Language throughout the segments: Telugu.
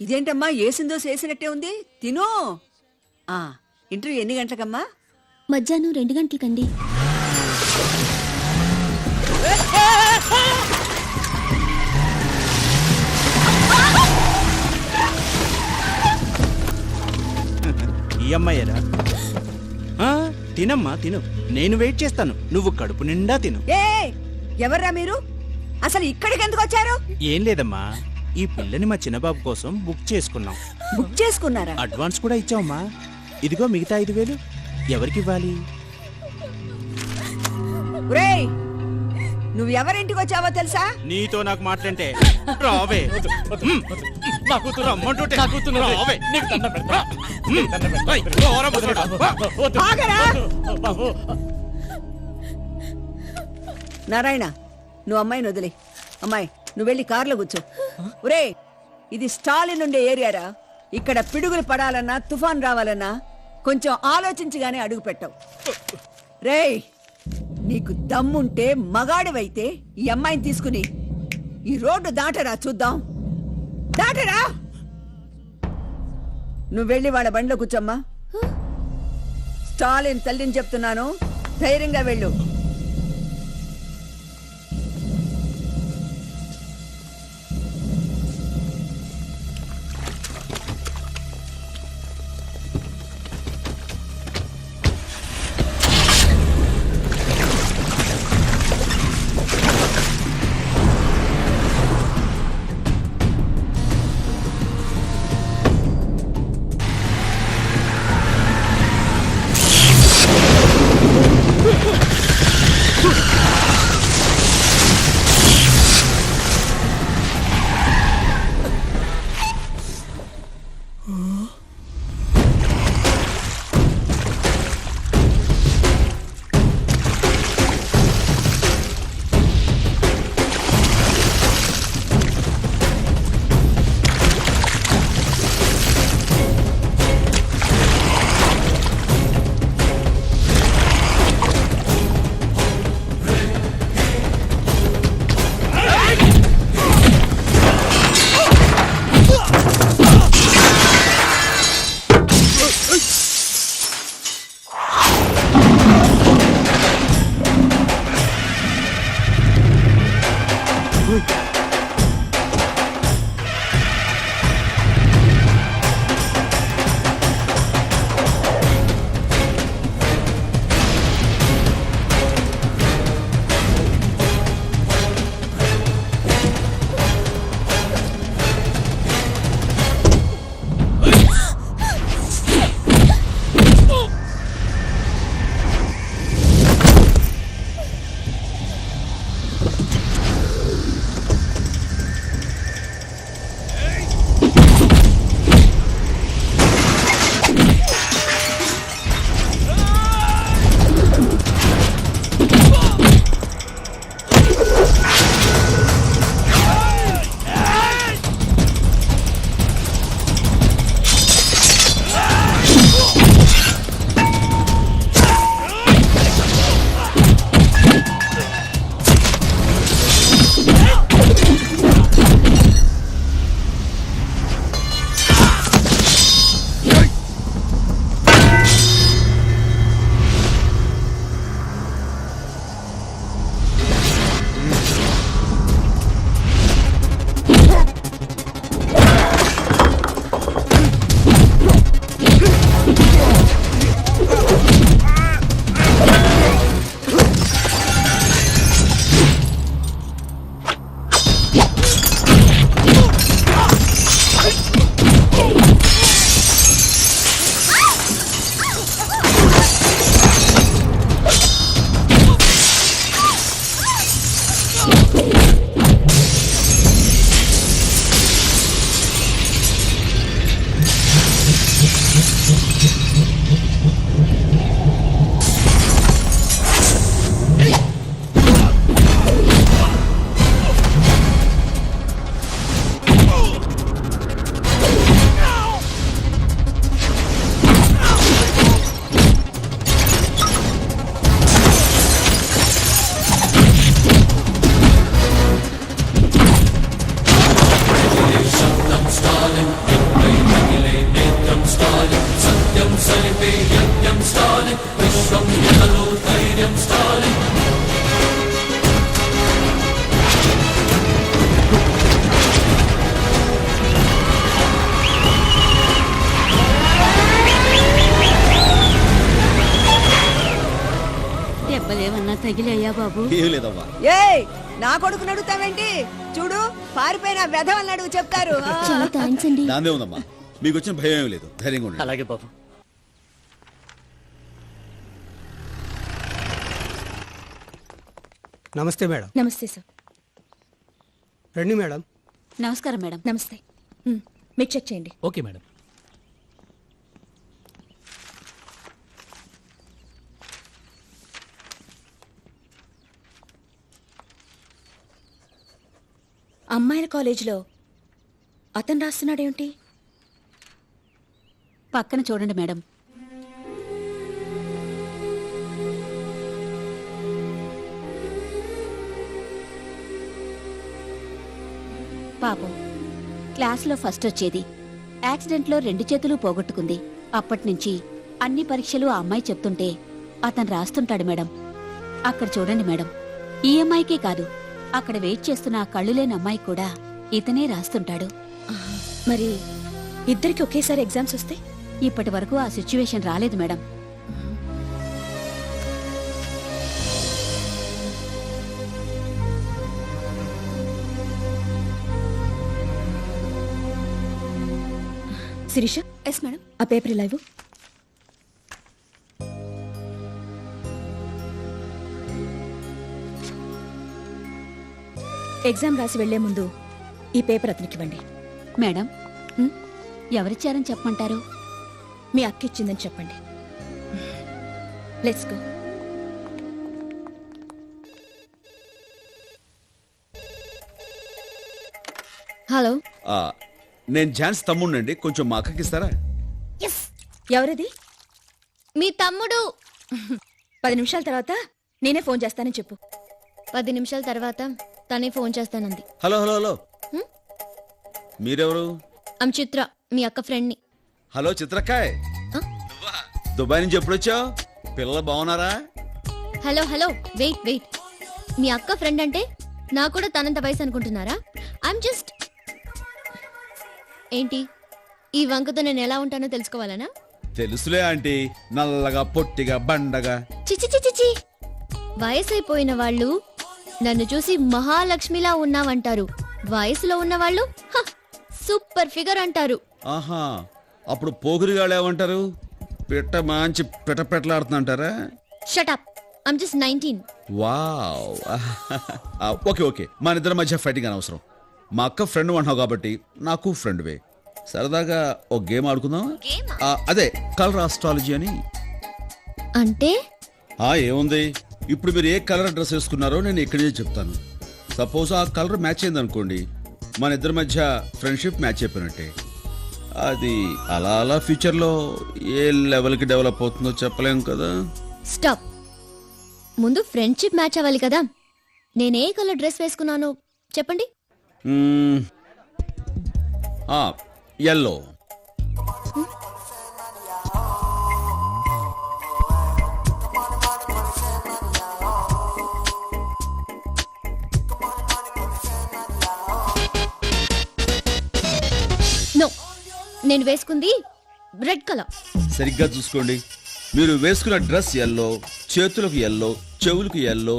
ఇదేంటమ్మా ఏసిందో చేసినట్టే ఉంది, తిను. ఇంటర్వ్యూ ఎన్ని గంటలకమ్మా? మధ్యాహ్నం 2 గంటలకండి. ఈ అమ్మాయ్యారా? తినమ్మా తిను, నేను వెయిట్ చేస్తాను, నువ్వు కడుపు నిండా తిను. ఎవర్రా మీరు? అసలు ఇక్కడికి ఎందుకు వచ్చారు? ఏం లేదమ్మా, ఈ పిల్లని మా చిన్నబాబు కోసం బుక్ చేసుకున్నాం. బుక్ చేసుకున్నారా? అడ్వాన్స్ కూడా ఇచ్చావమ్మా. ఇదిగో మిగతా 5,000 ఎవరికి ఇవ్వాలి? నువ్వు ఎవరింటికి వచ్చావో తెలుసా? నీతో నాకు మాట్లాంటే రావే. నారాయణ, నువ్వు అమ్మాయిని వదిలే. అమ్మాయి, నువ్వు వెళ్ళి కారులో కూర్చో. ఒరే, ఇది స్టాలిన్ ఉండే ఏరియారా. ఇక్కడ పిడుగులు పడాలన్నా తుఫాన్ రావాలన్నా కొంచెం ఆలోచించగానే అడుగు పెట్టావు. రేయ్, నీకు దమ్ముంటే మగాడివైతే ఈ అమ్మాయిని తీసుకుని ఈ రోడ్డు దాటరా, చూద్దాం. దాటరా. నువ్వు వెళ్ళి వాళ్ళ బండిలో కూర్చోమ్మా. స్టాలిన్ తల్లిని చెప్తున్నాను, ధైర్యంగా వెళ్ళు. బాబు ఏం లేదమ్మా. ఏయ్ నా కొడుకుని అడుగుతావేంటి? చూడు పారిపోయిన వెధవల్ని అడుగు చెప్తారు. చాలా థ్యాంక్స్ అండి. నాదే ఉందమ్మా, మీకు వచ్చిన భయం ఏం లేదు, ధైర్యంగా ఉండండి. అలాగే బాబు. నమస్తే మేడం. నమస్తే సార్. రండి మేడం. నమస్కారం మేడం. నమస్తే. మీరు చెక్ చేయండి. Okay madam. అమ్మాయిల కాలేజీలో అతను రాస్తున్నాడేమిటి? పక్కన చూడండి మేడం. పాపం క్లాసులో ఫస్ట్ వచ్చేది, యాక్సిడెంట్లో 2 చేతులు పోగొట్టుకుంది. అప్పటినుంచి అన్ని పరీక్షలు ఆ అమ్మాయి చెప్తుంటే అతను రాస్తుంటాడు మేడం. అక్కడ చూడండి మేడం, ఈ అమ్మాయికే కాదు, అక్కడ వెయిట్ చేస్తున్న ఆ కళ్ళు లేని అమ్మాయి కూడా ఇతనే రాస్తుంటాడు. మరి ఇద్దరికి ఒకేసారి ఎగ్జామ్స్ వస్తే? ఇప్పటి వరకు ఆ సిచ్యువేషన్ రాలేదు మేడం. Shirisha, yes madam. ఆ పేపర్ ఇలా ఇవ్వు. ఎగ్జామ్ రాసి వెళ్లే ముందు ఈ పేపర్ అతనికి ఇవ్వండి. మేడం, ఎవరిచ్చారని చెప్పమంటారు? మీ అక్క ఇచ్చిందని చెప్పండి. Let's go. హలో, ఆ, నేను ఝాన్స్ తమ్ముడినండి, కొంచెం మా అక్కకి ఇస్తారా? ఎవరిది? మీ తమ్ముడు 10 నిమిషాల తర్వాత నేనే ఫోన్ చేస్తానని చెప్పు. 10 నిమిషాల తర్వాత తనే ఫోన్ చేస్తానంది. హలో హలో హలో, మీరెవరు? ఆమె చిత్ర, మీ అక్క ఫ్రెండ్ని. హలో చిత్రకాయ్, దుబాయ్ నుంచి ఎప్పుడొచ్చావు? పిల్లలు బాగున్నారా? Hello hello, wait wait. మీ అక్క ఫ్రెండ్ అంటే నా కూడా తనంత వయసు అనుకుంటున్నారా? I'm just. ఏంటి ఈ వంకతో నేను ఎలా ఉంటానో తెలుసుకోవాలనా? తెలుసులే ఆంటీ, నల్లగా పొట్టిగా బండగా. చిచి చిచి చి. వయసైపోయిన వాళ్ళు నన్ను చూసి మహాలక్ష్మిలా ఉన్నావంటారు. వయసులో ఉన్నవాళ్ళు సూపర్ ఫిగర్ అంటారు. ఆహా, అప్పుడు పోగురిగాళ్ళు ఏమంటారు? పిట్ట మంచి పిట్టపెట్టలాడుతుంటారా? Shut up, I'm just 19. Wow. Okay okay, మన ఇద్దరి మధ్య ఫైటింగ్ అనవసరం. మా అక్క ఫ్రెండ్ అంటున్నావు కాబట్టి నాకు ఫ్రెండ్వే. సరదాగా ఒక గేమ్ ఆడుకుందాం. అదే కలర్ ఆస్ట్రాలజీ అని. అంటే ఏముంది, ఇప్పుడు మీరు ఏ కలర్ డ్రెస్ వేసుకున్నారో నేను ఇక్కడే చెప్తాను. సపోజ్ ఆ కలర్ మ్యాచ్ అయింది అనుకోండి, మన ఇద్దరి మధ్య ఫ్రెండ్షిప్ మ్యాచ్ అయిపోయినట్టే. అది అలా అలా ఫ్యూచర్లో ఏ లెవెల్కి డెవలప్ అవుతుందో చెప్పలేం కదా. స్టాప్. ముందు ఫ్రెండ్షిప్ మ్యాచ్ అవ్వాలి కదా. నేనే కలర్ డ్రెస్ వేసుకున్నాను చెప్పండి. ఎల్లో. నో, నేను వేసుకుంది రెడ్ కలర్. సరిగ్గా చూసుకోండి, మీరు వేసుకున్న డ్రెస్ ఎల్లో, చేతులకు ఎల్లో, చెవులకు ఎల్లో.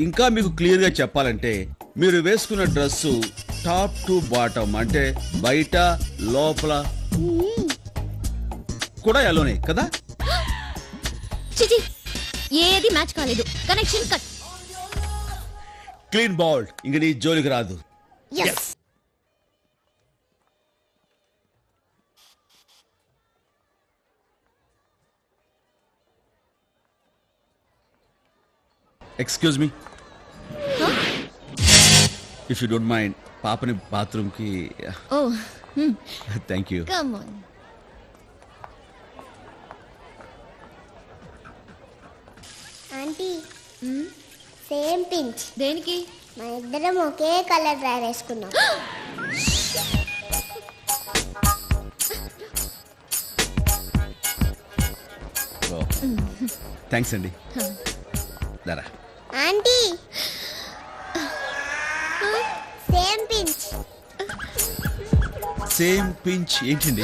ఇంకా మీకు క్లియర్గా చెప్పాలంటే మీరు వేసుకున్న డ్రెస్సు టాప్ టు బాటమ్ అంటే బయట లోపల కూడా ఎల్లోనే కదా. చిచి, ఏది మ్యాచ్ కాలేదు. Connection cut. క్లీన్ బాల్డ్, ఇంక నీ జోలికి రాదు. Excuse me, if you don't mind, పాపని బాత్రూమ్కి. Oh, thank you. Come on. Aunty, same pinch. దేనికి? మన ఇద్దరం ఒకే కలర్ డ్రెస్ వేసుకున్నాం. థ్యాంక్స్ అండి. Dara aunty, same pinch. Same pinch ఏంటండి?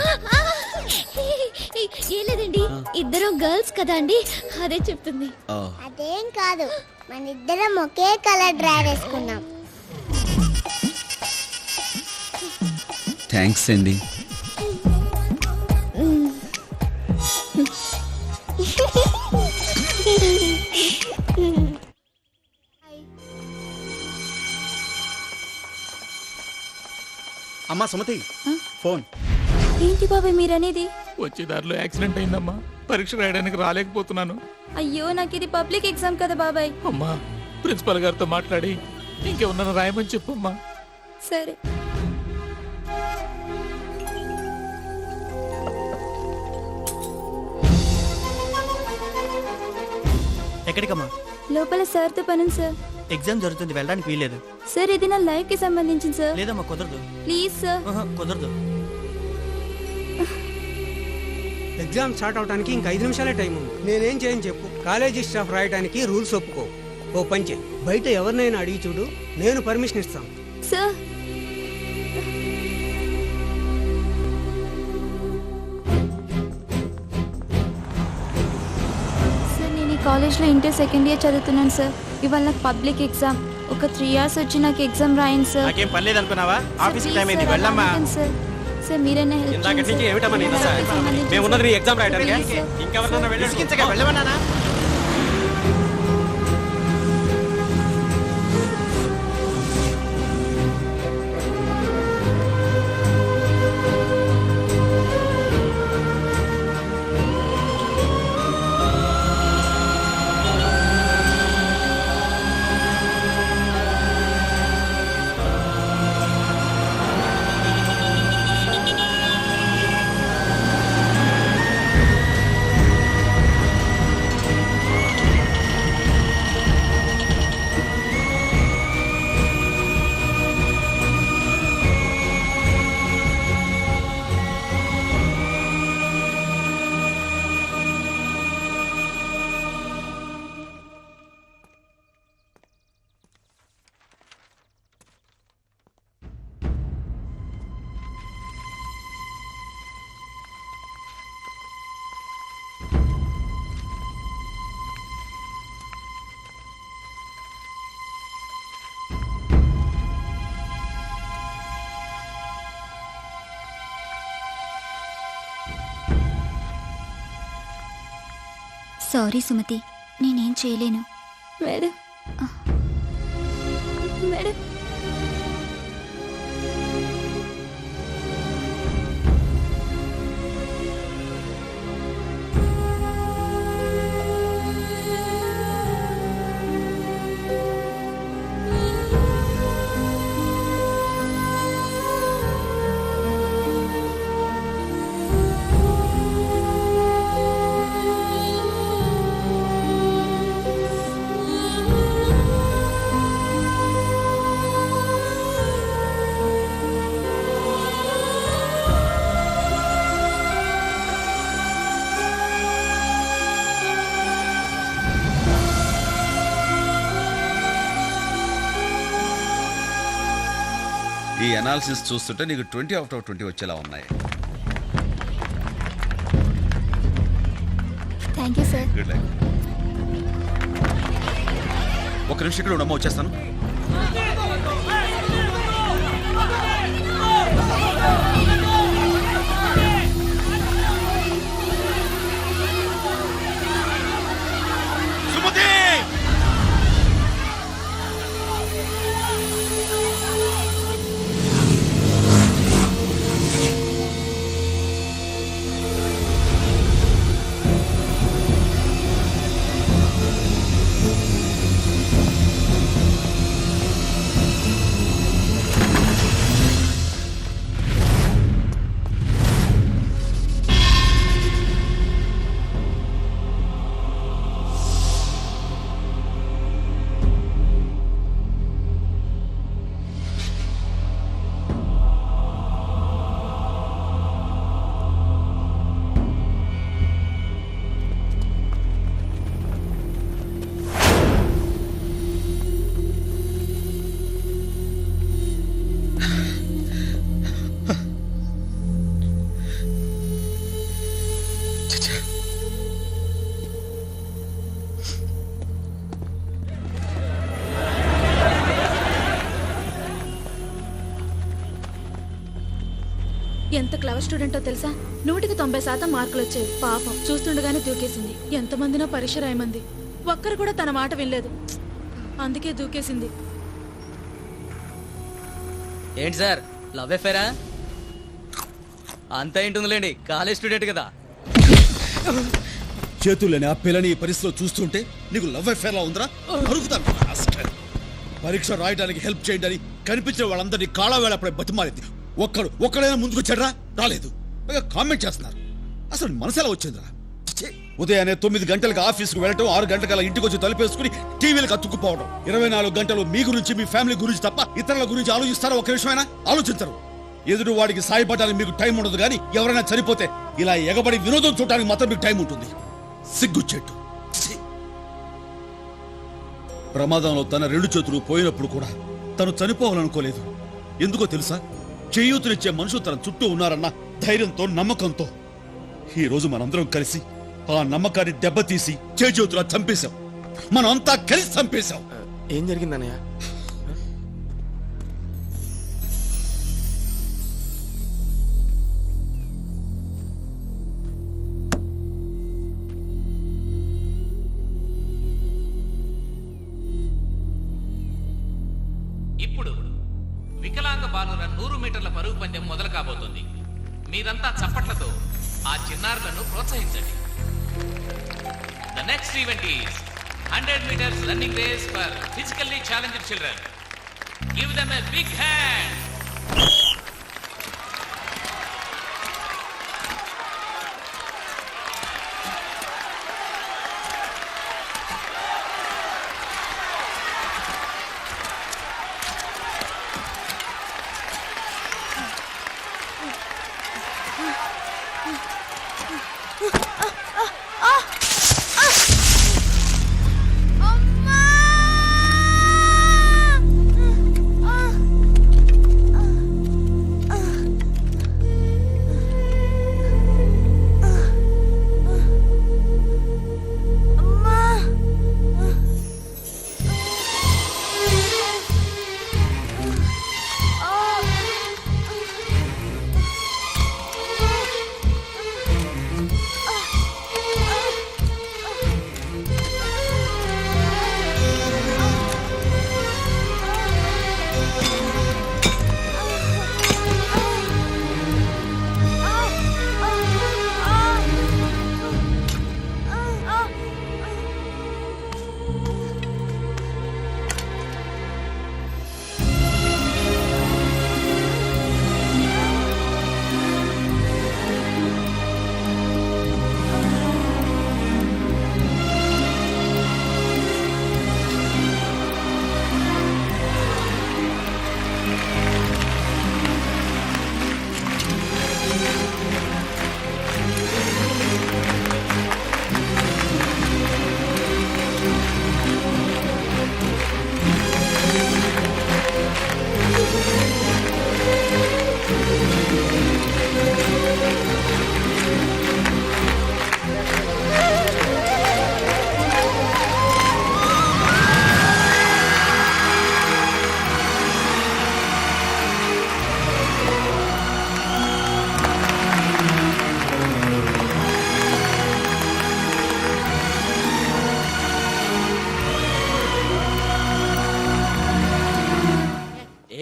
ఏం లేదండి, ఇద్దరం గర్ల్స్ కదా అండి, అదే చెప్తుంది. అదేం కాదు, మన ఇద్దరం ఒకే కలర్ డ్రెస్ వేసుకున్నాం. థ్యాంక్స్ అండి. అమ్మా సుమతి ఫోన్. ఏంటి బాబాయ్ మీరనేది? వచ్చే దారిలో యాక్సిడెంట్ అయిందమ్మా, పరీక్ష రాయడానికి రాలేకపోతున్నాను. అయ్యో నాకు ఇది పబ్లిక్ ఎగ్జామ్ కదా బాబాయ్. అమ్మా ప్రిన్సిపల్ గారితో మాట్లాడి ఇంకేమన్నా రాయమని చెప్పమ్మా. సరే. ఎక్కడికమ్మా? లోపల సార్తో పనుంది సార్. ఎగ్జామ్ జరుగుతుంది, వెళ్ళడానికి వీలేదు. సార్ ఇది నా లైఫ్ కి సంబంధించింది సార్. లేదమ్మా, కుదరదు. Please sir. కుదరదు. ఎగ్జామ్ స్టార్ట్ అవడానికి ఇంక 5 నిమిషాలే టైం ఉంది. నేనేం చేయని చెప్పు. కాలేజీ స్టాఫ్ రాయడానికి రూల్స్ ఒప్పుకో. ఓ పంచే, బయట ఎవరినైనా అడిగి చూడు, నేను పర్మిషన్ ఇస్తాను. సార్ సార్ నేను ఈ కాలేజ్లో ఇంటర్ సెకండ్ ఇయర్ చదువుతున్నాను సార్. ఇవాళ నాకు పబ్లిక్ ఎగ్జామ్. ఒక 3 hours వచ్చి నాకు ఎగ్జామ్ రాయండి సార్. నాకేం పని లేదనుకున్నావా? ఆఫీస్ సార్, టైం అయింది, ప్లీజ్ వెళ్ళమ్మా. సార్, సార్ సార్ మీరైనా హెల్ప్ ఇందాక చేయండి నుంచి సార్. ఏమిటమ్మా నీ దశ? నాకు సంబంధించిన మేము ఉన్నది నీ ఎగ్జామ్ ప్లీజ్ రాయడానికి. సార్. ఇంకెవరన్నా వెళ్ళి వెళ్ళమన్నానా? సారీ సుమతి, నేనేం చేయలేను. మేడం మేడం ఈ అనాలిసిస్ చూస్తుంటే నీకు 20 out of 20 వచ్చేలా ఉన్నాయి. Thank you sir. Good luck. ఒక నిమిషం ఇక్కడ ఉండమ్మా, వచ్చేస్తాను. సుమతి! ఎంత క్లవర్ స్టూడెంటో తెలుసా? 190% మార్కులు వచ్చాయి. పాపం చూస్తుండగానే దూకేసింది. ఎంతమందినో పరీక్ష రాయమంది, ఒక్కరు కూడా తన మాట వినలేదు. అందుకే దూకేసింది. ఏంటి సార్, లవ్ అఫేరా? అంతా ఏంటుందిలేండి, కాలేజ్ స్టూడెంట్ కదా. చేతుల్లోని ఆ పిల్లని ఈ పరిస్థితిలో చూస్తుంటే నీకు లవ్ అఫేర్ లా ఉందిరా? అడుగుతాను. పరీక్ష రాయడానికి హెల్ప్ చేయండి అని కనిపించిన వాళ్ళందరినీ కాళావేళపడే బతిమాలింది. ఒక్కడైనా ముందుకు చెడ్రా రాలేదు. కామెంట్ చేస్తున్నారు. అసలు మనసు ఎలా వచ్చిందిరా? ఉదయాన్నే 9 గంటలకు ఆఫీస్కి వెళ్ళటం, 6 గంటల ఇంటికి వచ్చి తలుపేసుకుని టీవీలకు అతుక్కుపోవడం. 24 గంటలు మీ గురించి, మీ ఫ్యామిలీ గురించి తప్ప ఇతరుల గురించి ఆలోచిస్తారా? ఒక నిమిషమైనా ఆలోచించరు. ఎదురు వాడికి సాయపడడానికి మీకు టైం ఉండదు, కానీ ఎవరైనా చనిపోతే ఇలా ఎగబడి వినోదం చూడడానికి మాత్రం మీకు టైం ఉంటుంది. సిగ్గుచెట్టు. ప్రమాదంలో తన 2 చేతులు పోయినప్పుడు కూడా తను చనిపోవాలనుకోలేదు. ఎందుకో తెలుసా? చేయూతునిచ్చే మనుషులు తన చుట్టూ ఉన్నారన్న ధైర్యంతో, నమ్మకంతో. ఈ రోజు మనందరం కలిసి ఆ నమ్మకాన్ని దెబ్బతీసి చేయూతులా చంపేశాం. మనం అంతా కలిసి చంపేశాం. ఏం జరిగిందన్నయ్య? ఇప్పుడు వికలాంగ బాలుర 100 మీటర్ల పరుగు పందెం మొదలు కాబోతుంది. మీరంతా చప్పట్లతో ఆ చిన్నారులను ప్రోత్సహించండి. The next event is 100 meters running race for physically challenged children. Give them a big hand.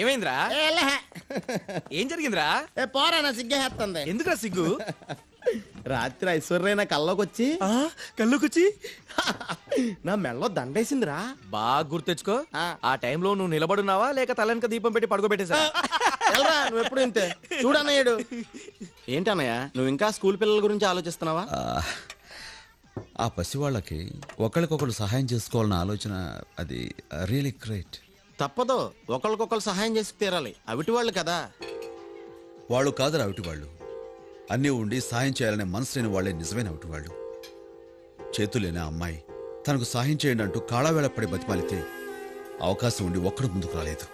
ఏమైందిరా? ఏం జరిగిందిరా? పోరా, నా సిగ్గేస్తుంది. ఎందుకురా సిగ్గు? రాత్రి ఐశ్వర్య నా కల్లోకొచ్చి కళ్ళుకొచ్చి నా మెళ్ళలో దండేసిందిరా. బాగా గుర్తెచ్చుకో. ఆ టైంలో నువ్వు నిలబడున్నావా లేక తలనక దీపం పెట్టి పడుకోబెట్టేసా? నువ్వు ఎప్పుడు ఇంతే చూడన్నయ్యాడు. ఏంటన్నయ్య, నువ్వు ఇంకా స్కూల్ పిల్లల గురించి ఆలోచిస్తున్నావా? ఆ పసివాళ్ళకి ఒకరికొకరు సహాయం చేసుకోవాలన్న ఆలోచన అది రియలీ గ్రేట్. తప్పదు, ఒకరికొకరు సహాయం చేసి తీరాలి. అవిటి వాళ్ళు కదా. వాళ్ళు కాదురా అవిటి వాళ్ళు. అన్నీ ఉండి సాయం చేయాలనే మనసు లేని వాళ్ళే నిజమైన అవిటి వాళ్ళు. చేతులేని అమ్మాయి తనకు సాయం చేయండి అంటూ కాళావేళ పడి బతిమాలితే అవకాశం ఉండి ఒక్కడు ముందుకు రాలేదు.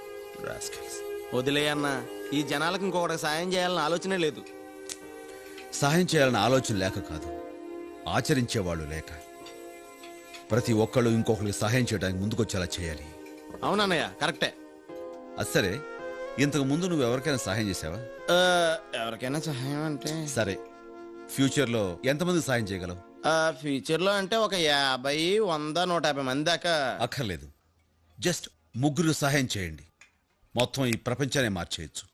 వదిలేయన్నా, ఈ జనాలకు ఇంకొకటి సాయం చేయాలన్న ఆలోచనే లేదు. సాయం చేయాలన్న ఆలోచన లేక కాదు, ఆచరించేవాళ్ళు లేక. ప్రతి ఒక్కళ్ళు ఇంకొకరికి సహాయం చేయడానికి ముందుకొచ్చేలా చేయాలి. అవునన్నయ్య, కరెక్టే. అది సరే, ఇంతకు ముందు నువ్వు ఎవరికైనా సహాయం చేసావా? ఎవరికైనా సహాయం అంటే సరే, ఫ్యూచర్లో ఎంతమంది సహాయం చేయగలవు? ఫ్యూచర్ లో అంటే ఒక 50, 100, 150 మంది దాకా. అక్కర్లేదు, జస్ట్ 3 సహాయం చేయండి, మొత్తం ఈ ప్రపంచాన్ని మార్చేయచ్చు.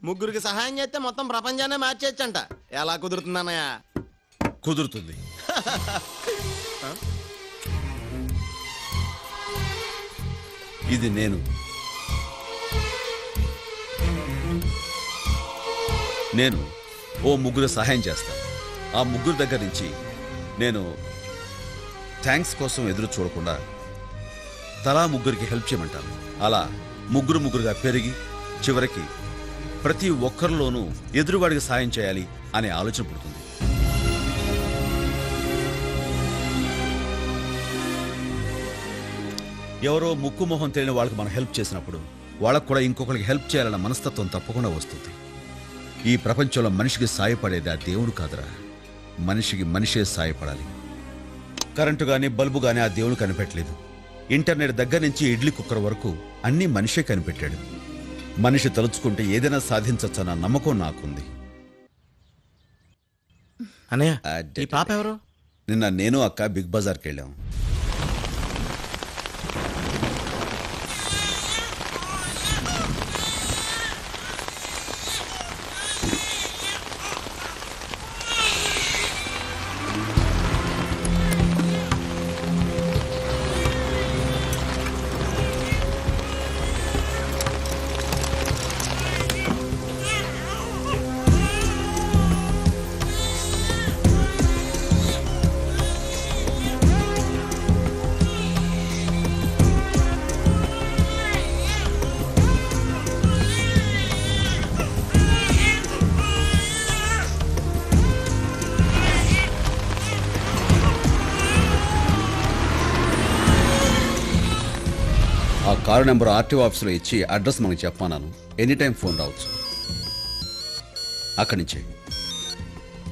3 సహాయం చేస్తే మొత్తం ప్రపంచాన్ని మార్చేయచ్చంట. ఎలా కుదురుతుందన్నయ్య? కుదురుతుంది. ఇది నేను ఓ 3 సహాయం చేస్తాను. ఆ 3 దగ్గర నుంచి నేను థ్యాంక్స్ కోసం ఎదురు చూడకుండా తలా 3కి హెల్ప్ చేయమంటాను. అలా 3గా పెరిగి చివరికి ప్రతి ఒక్కరిలోనూ ఎదురువాడికి సాయం చేయాలి అనే ఆలోచన పుడుతుంది. ఎవరో ముక్కు మొహం తెలియని వాళ్ళకి మనం హెల్ప్ చేసినప్పుడు వాళ్ళకు కూడా ఇంకొకరికి హెల్ప్ చేయాలన్న మనస్తత్వం తప్పకుండా వస్తుంది. ఈ ప్రపంచంలో మనిషికి సాయపడేది ఆ దేవుడు కాదురా, మనిషికి మనిషే సాయపడాలి. కరెంటు గానీ బల్బు గానీ ఆ దేవుడు కనిపెట్టలేదు. ఇంటర్నెట్ దగ్గర నుంచి ఇడ్లీ కుక్కర్ వరకు అన్నీ మనిషే కనిపెట్టాడు. మనిషి తలుచుకుంటే ఏదైనా సాధించచ్చన్న నమ్మకం నాకుంది. అన్నయ్య, ఈ పాప ఎవరు? నిన్న నేను అక్క బిగ్ బజార్కి వెళ్ళాం. ఆ కారు నెంబర్ ఆర్టీఓ ఆఫీసులో ఇచ్చి అడ్రస్ మనకు చెప్పమన్నాను. ఎనీ టైం ఫోన్ రావచ్చు. అక్కడి నుంచి.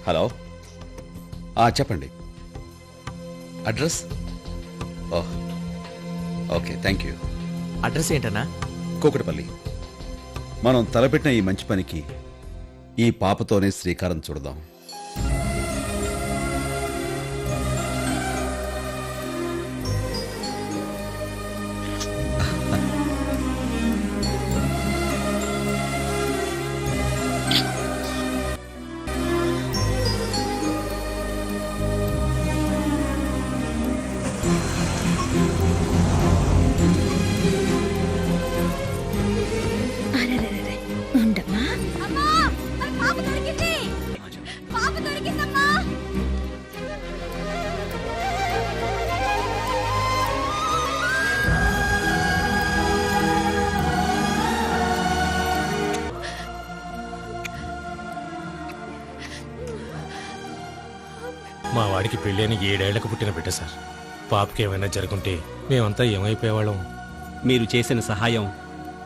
హలో, చెప్పండి. Address? Oh, okay, thank you. Address ఏంటన్నా? కూకటిపల్లి. మనం తలపెట్టిన ఈ మంచి పనికి ఈ పాపతోనే శ్రీకారం చుడదాం. మా వాడికి పెళ్ళైన 7 ఏళ్లకు పుట్టిన బిడ్డ సార్. పాపకి ఏమైనా జరుగుంటే మేమంతా ఏమైపోయేవాళ్ళం. మీరు చేసిన సహాయం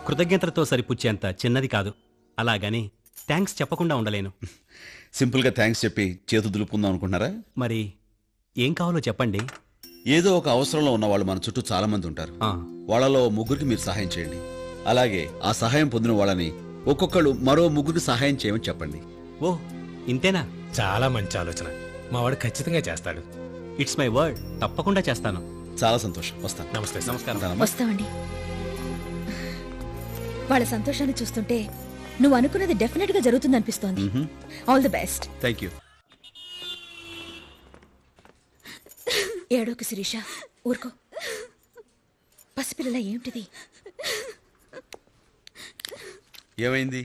కృతజ్ఞతలతో సరిపుచ్చేంత చిన్నది కాదు. అలాగని థ్యాంక్స్ చెప్పకుండా ఉండలేను. సింపుల్గా థ్యాంక్స్ చెప్పి చేతు దులుపుకుందాం అనుకుంటున్నారా? మరి ఏం కావాలో చెప్పండి. ఏదో ఒక అవసరంలో ఉన్న వాళ్ళు మన చుట్టూ చాలా మంది ఉంటారు. వాళ్ళలో 3కి మీరు సహాయం చేయండి. అలాగే ఆ సహాయం పొందిన వాళ్ళని ఒక్కొక్కళ్ళు మరో 3కి సహాయం చేయమని చెప్పండి. ఓ, ఇంతేనా? చాలా మంచి ఆలోచన. మా వాడు ఖచ్చితంగా చేస్తాడు. ఇట్స్ మై వర్డ్, తప్పకుండా చేస్తాను. చాలా సంతోషం. వస్తాను. నమస్తే. నమస్కారం. వస్తామండి. వాళ్ళ సంతోషాన్ని చూస్తుంటే నువ్వు అనుకున్నది డెఫినెట్ గా జరుగుతుంది అనిపిస్తోంది. All the best. Thank you. ఏడోకి శిరీష, ఊరుకో. పసిపిల్లల ఏమిటిది? ఏమైంది?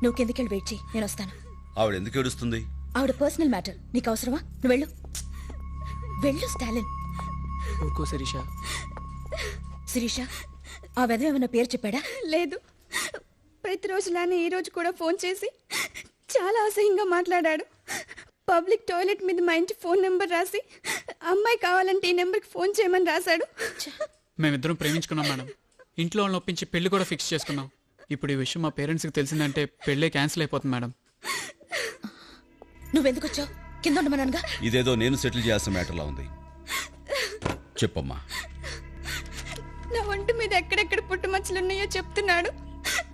నువ్వు కిందకెళ్ళి వెయిట్ చేయి, నేను వస్తాను. ఆవిడ ఎందుకు ఏడుస్తుంది? ఆవిడ పర్సనల్ మ్యాటర్, నీకు అవసరమా? నువ్వు వెళ్ళు. వెళ్ళు స్టాలిన్. ఊరుకో శిరీష. శిరీష, ఆ వెధవ ఏమన్నా పేరు చెప్పాడా? లేదు. ప్రతిరోజులానే ఈ రోజు కూడా ఫోన్ చేసి చాలా అసహ్యంగా మాట్లాడాడు. పబ్లిక్ టాయిలెట్ మీద మా ఇంటి ఫోన్ నెంబర్ రాసి అమ్మాయి కావాలంటే ఈ నెంబర్కి ఫోన్ చేయమని రాశాడు. మేమిద్దరం ప్రేమించుకున్నాం మేడం. ఇంట్లో వాళ్ళని ఒప్పించి పెళ్లి కూడా ఫిక్స్ చేసుకున్నాం. ఇప్పుడు ఈ విషయం మా పేరెంట్స్కి తెలిసిందంటే పెళ్ళే క్యాన్సిల్ అయిపోతుంది మేడం. నువ్వెందుకు వచ్చావు? కింద ఉండమనగా. ఇదేదో నేను సెటిల్ చేయాల్సిన మ్యాటర్లా ఉంది. చెప్పమ్మా. నా ఒంటి మీద ఎక్కడెక్కడ పుట్టుమచ్చలున్నాయో చెప్తున్నాడు.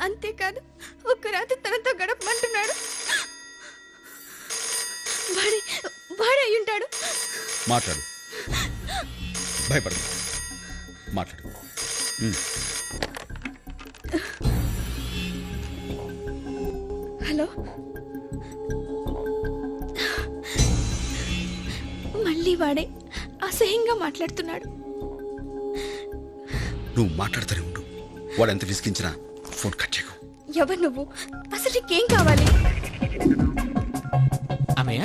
అంతేకాదు ఒక్క రాత్రి తనతో గడపమంటున్నాడు. వాడే అయి ఉంటాడు. మాట్లాడు, భయపడు, మాట్లాడు. హలో, మళ్ళీ వాడే అసహ్యంగా మాట్లాడుతున్నాడు. నువ్వు మాట్లాడుతూనే ఉండు. వాడు ఎంత విసిగించినా ఫోన్ కట్ చేయకు. ఎవరు నువ్వు? అసలు నీకేం కావాలి? అమ్మయ్య,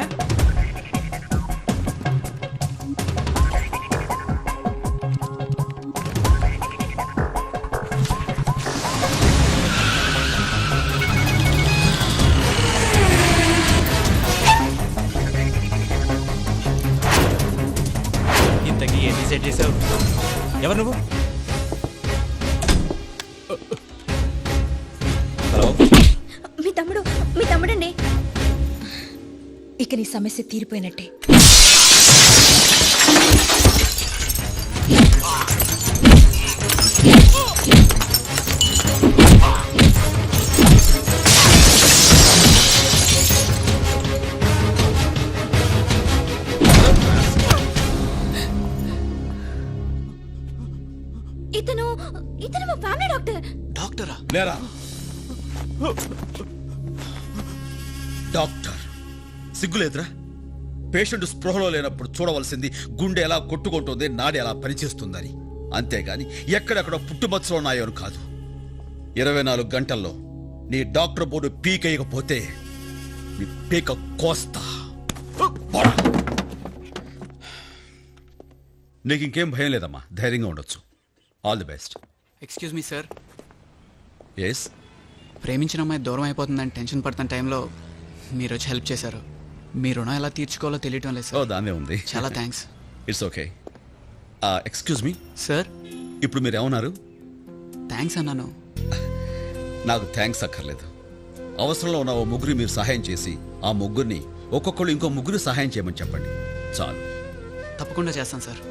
ఇంతకీ ఏం డిసైడ్ చేసావు? ఎవరు నువ్వు? హలో, మీ తమ్ముడండి. ఇక నీ సమస్య తీరిపోయినట్టే. ఇతను మా ఫ్యామిలీ డాక్టర్. డాక్టరా? లేరా డాక్టర్, సిగ్గులేదురా? పేషెంట్ స్పృహలో లేనప్పుడు చూడవలసింది గుండె ఎలా కొట్టుకుంటుంది, నాడి ఎలా పనిచేస్తుందని. అంతేగాని ఎక్కడెక్కడ పుట్టుమచ్చలు ఉన్నాయో అని కాదు. 24 గంటల్లో నీ డాక్టర్ బోర్డు పీకేయకపోతే నీ పీక కోస్తా. నీకు ఇంకేం భయం లేదమ్మా, ధైర్యంగా ఉండొచ్చు. All the best. Excuse me sir. Yes. ప్రేమించిన అమ్మాయి దూరం అయిపోతుందని టెన్షన్ పడుతున్న టైంలో మీరు వచ్చి హెల్ప్ చేశారు. మీ రుణం ఎలా తీర్చుకోవాలో తెలియటం లేదు సార్. దాన్నే ఉంది. చాలా thanks. It's okay. Excuse me sir. ఇప్పుడు మీరు ఏమన్నారు? థ్యాంక్స్ అన్నాను. నాకు థ్యాంక్స్ అక్కర్లేదు. అవసరంలో ఉన్న ఓ ముగ్గురు మీరు సహాయం చేసి ఆ ముగ్గురిని ఒక్కొక్కళ్ళు ఇంకో ముగ్గురు సహాయం చేయమని చెప్పండి చాలు. తప్పకుండా చేస్తాను సార్.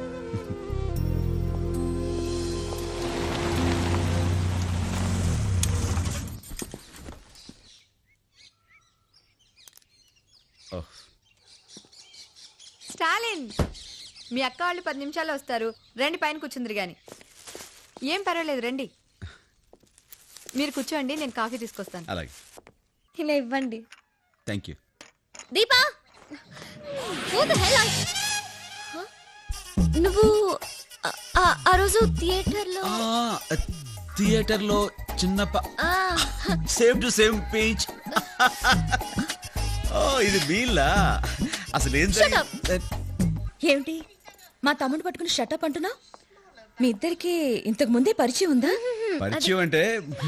స్టాలిన్, మీ అక్క వాళ్ళు 10 నిమిషాల్లో వస్తారు. రండి, పైన కూర్చుందిరు గాని. ఏం పర్వాలేదు, రండి. మీరు కూర్చోండి, నేను కాఫీ తీసుకొస్తాను. అలాగే. ఇలా ఇవ్వండి. Thank you. దీపా, నువ్వు ఆ రోజు థియేటర్లో చిన్న సేమ్ టు సేమ్ పేజ్. ఇది వీళ్ళా? అసలు ఏం ఏమిటి మా తమ్ముడు పట్టుకుని షటప్ అంటున్నా? మీ ఇద్దరికి ఇంతకు ముందే పరిచయం ఉందా? పరిచయం అంటే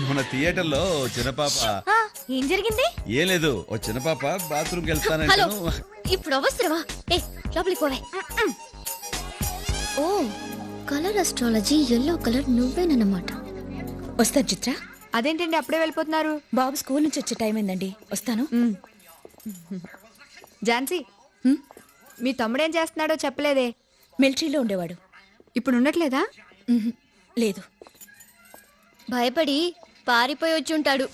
మన థియేటర్లో చిన్న పాప. ఏం జరిగింది? ఏం లేదు, ఓ చిన్న పాప బాత్రూమ్కి హలో, వెళ్తానంటే. ఇప్పుడు అవసరమా? ఏ లోపలికి పోవే. ఓ, కలర్ అస్ట్రాలజీ ఎల్లో కలర్ నువ్వేనన్నమాట. వస్తాను చిత్ర. అదేంటండి అప్పుడే వెళ్ళిపోతున్నారు? బాబు స్కూల్ నుంచి వచ్చే టైం అయిందండి, వస్తాను. ఝాన్సీ, మీ తమ్ముడేం చేస్తున్నాడో చెప్పలేదే. మిలిటరీలో ఉండేవాడు. ఇప్పుడు ఉండట్లేదా? లేదు. భయపడి పారిపోయి వచ్చి ఉంటాడు.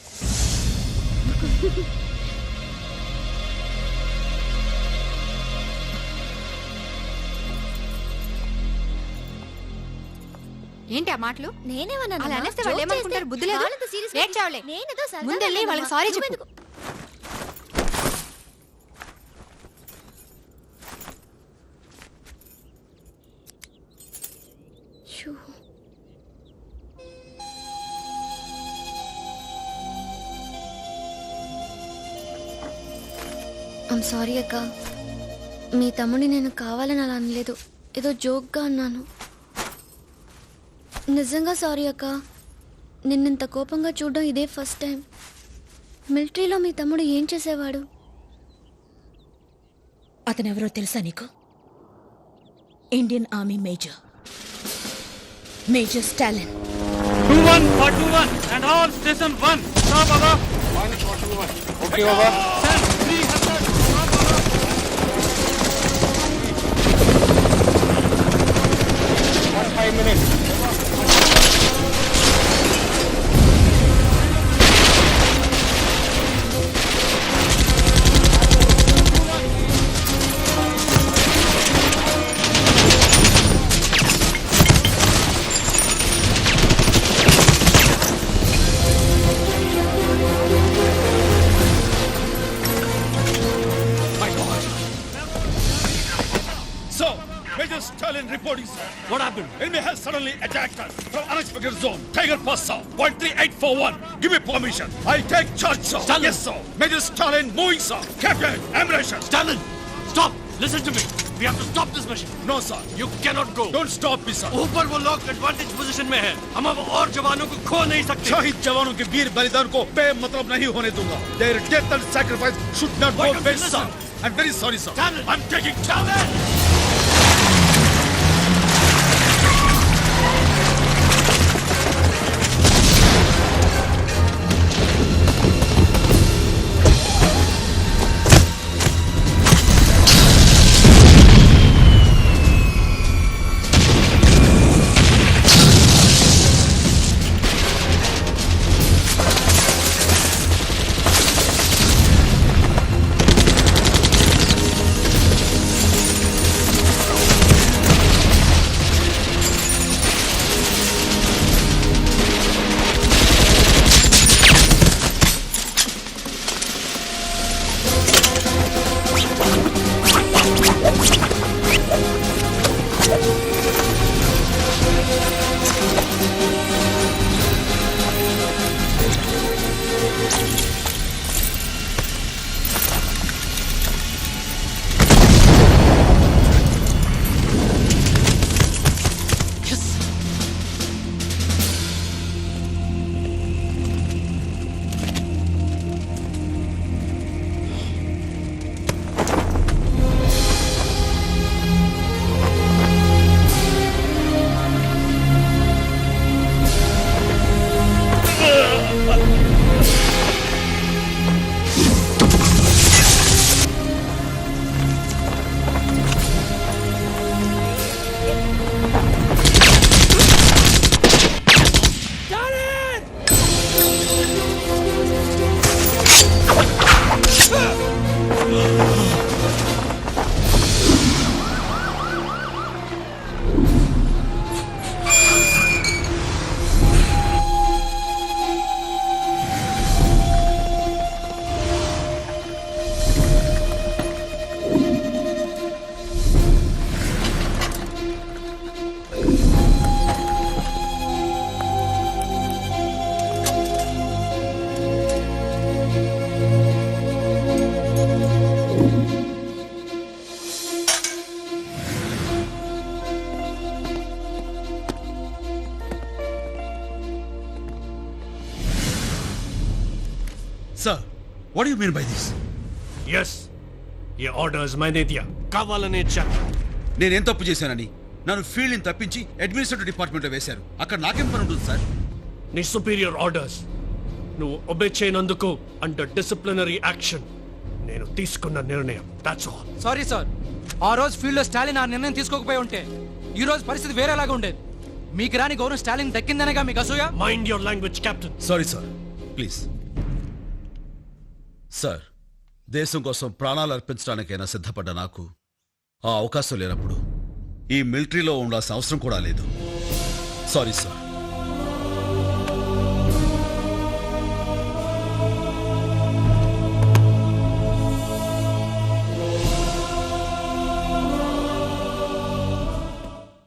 ఏంటి ఆ మాటలు? నేనేమన్నా అలా అనేస్తే వాళ్ళు ఏమనుకుంటారు? బుద్ధి లేదు. ఏడ్చావులే. ముందెళ్ళి వాళ్ళకి సారీ చెప్పు. ఐమ్ సారీ అక్క. మీ తమ్ముడిని నేను కావాలని అలా అనలేదు, ఏదో జోక్గా అన్నాను. నిజంగా సారీ అక్క. నిన్నింత కోపంగా చూడడం ఇదే ఫస్ట్ టైం. మిలిటరీలో మీ తమ్ముడు ఏం చేసేవాడు? అతనెవరో తెలుసా నీకు? Indian army major, major Stalin. 2141 and all station 1. Stop, Baba. 141. Okay, Baba. Sir, 300. Stop, Baba. So, Major Stalin reporting, sir. What happened? Enemy has suddenly attacked us from unexpected zone. Tiger Pass, sir. 13841. Give me permission. I'll take charge, sir. Stalin. Yes, sir. Major Stalin moving, sir. Captain, ammunition. Stalin, stop! Listen to me. We have to stop this mission. No, sir. You cannot go. Don't stop me, sir. ऊपर वो लोग एडवांटेज पोजीशन में है. हम अब और जवानों को खो नहीं सकते. शहीद जवानों के वीर बलिदान को बेमतलब नहीं होने दूंगा. Their death and sacrifice should not go waste, sir. I'm very sorry, sir. Stalin. I'm taking charge. Sir, what do you mean by this? Yes, ये orders मैंने दिया. కావాలనే ఇచ్చాను. నేనేం తప్పు చేశానని నన్ను ఫీల్డ్ ని తప్పించి అడ్మినిస్ట్రేటివ్ డిపార్ట్మెంట్ వేశారు. అక్కడ నాకేం పని ఉంటుంది సార్? నీ సుపీరియర్ ఆర్డర్స్ నువ్వు ఒబే చేయనందుకు అండర్ డిసిప్లినరీ యాక్షన్ నేను తీసుకున్న నిర్ణయం. That's all. సారీ సార్, ఆ రోజు ఫీల్డ్ లో స్టాలిన్ ఆ నిర్ణయం తీసుకోకపోయి ఉంటే ఈ రోజు పరిస్థితి వేరేలాగా ఉండేది. మీకు రాని గౌరవం స్టాలిన్ దక్కిందనేగా మీకు అసూయ. Mind your language captain. Sorry sir, please sir. దేశం కోసం ప్రాణాలు అర్పించడానికైనా సిద్ధపడ్డ నాకు ఆ అవకాశం లేనప్పుడు ఈ మిలిటరీలో ఉండాల్సిన అవసరం కూడా లేదు. Sorry sir.